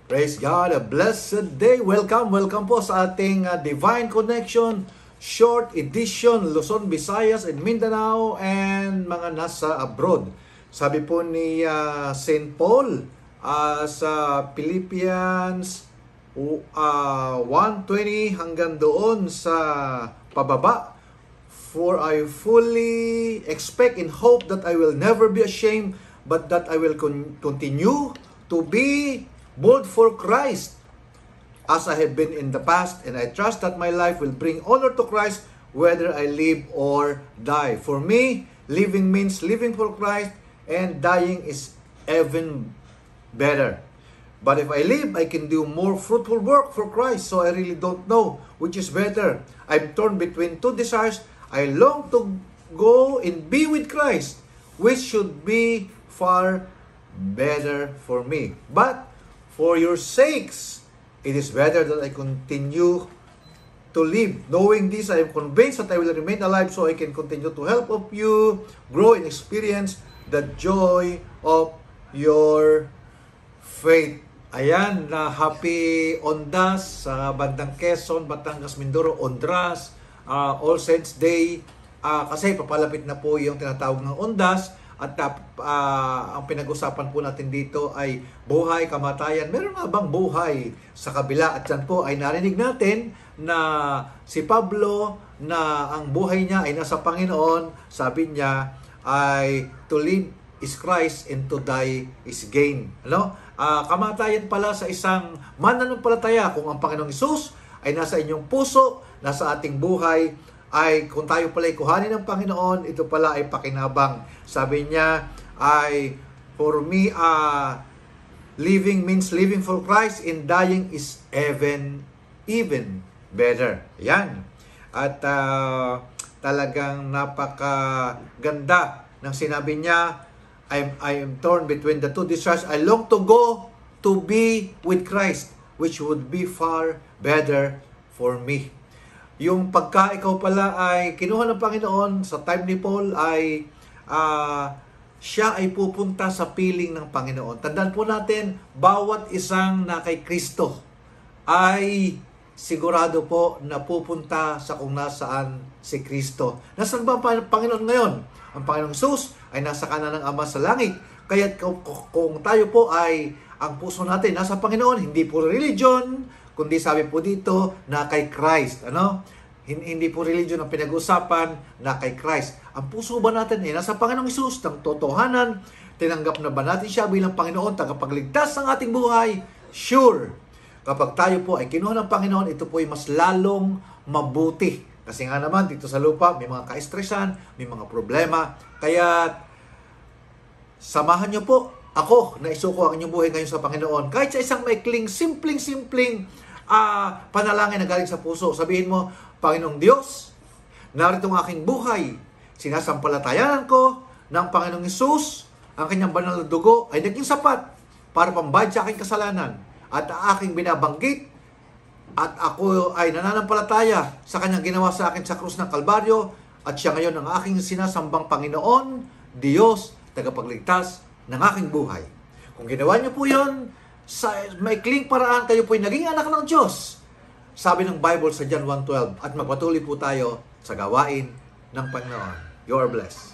Praise God, a blessed day. Welcome po sa ating Divine Connection Short Edition, Luzon, Visayas, and Mindanao, and mga nasa abroad. Sabi po ni St. Paul sa Philippians 1:20 hanggang doon sa pababa, "For I fully expect and hope that I will never be ashamed, but that I will continue to be bold for Christ, as I have been in the past, and I trust that my life will bring honor to Christ, whether I live or die. For me, living means living for Christ, and dying is even better. But if I live, I can do more fruitful work for Christ, so I really don't know which is better. I'm torn between two desires. I long to go and be with Christ, which should be far better for me. But for your sakes, it is better that I continue to live. Knowing this, I am convinced that I will remain alive so I can continue to help of you grow and experience the joy of your faith." Ayan, happy Ondas sa bandang Quezon, Batangas, Mindoro, Ondras, All Saints Day. Kasi papalapit na po yung tinatawag ng Ondas. At ang pinag-usapan po natin dito ay buhay, kamatayan. Meron nga bang buhay sa kabila? At yan po ay narinig natin na si Pablo na ang buhay niya ay nasa Panginoon. Sabi niya ay to live is Christ and to die is gain. Kamatayan pala sa isang mananampalataya kung ang Panginoong Hesus ay nasa inyong puso, nasa ating buhay, ay kung tayo pala ay kuhanin ng Panginoon, ito pala ay pakinabang. Sabi niya ay, for me, living means living for Christ, and dying is even better. Yan. At talagang napakaganda ng sinabi niya, I am torn between the two desires. I long to go to be with Christ, which would be far better for me. Yung pagka ikaw pala ay kinuha ng Panginoon sa time ni Paul ay siya ay pupunta sa piling ng Panginoon. Tandaan po natin, bawat isang na kay Kristo ay sigurado po na pupunta sa kung nasaan si Kristo. Nasaan ba ang Panginoon ngayon? Ang Panginoong Hesus ay nasa kanan ng Ama sa langit. Kaya kung tayo po ay ang puso natin nasa Panginoon, hindi po religion, kundi sabi po dito na kay Christ. Hindi po religion ang pinag-usapan, na kay Christ. Ang puso ba natin ay nasa Panginoong Hesus ng totohanan? Tinanggap na ba natin siya bilang Panginoon, tagapagligtas ng ating buhay? Sure. Kapag tayo po ay kinuha ng Panginoon, ito po ay mas lalong mabuti. Kasi nga naman, dito sa lupa, may mga kaestresan, may mga problema. Kaya, samahan niyo po ako na isuko ang inyong buhay ngayon sa Panginoon. Kahit sa isang maikling, simpleng panalangin na galing sa puso. Sabihin mo, Panginoong Diyos, narito ang aking buhay. Sinasampalatayanan ko ng Panginoong Hesus, ang kanyang banal na dugo ay naging sapat para pambayad sa aking kasalanan. At aking binabanggit at ako ay nananampalataya sa kanyang ginawa sa akin sa krus ng Kalbaryo, at siya ngayon ang aking sinasambang Panginoon, Diyos, tagapagligtas ng aking buhay. Kung ginawa niyo po yun, sa maikling paraan, kayo po ay naging anak ng Diyos. Sabi ng Bible sa John 1:12, at magpatuloy po tayo sa gawain ng Panginoon. You are blessed.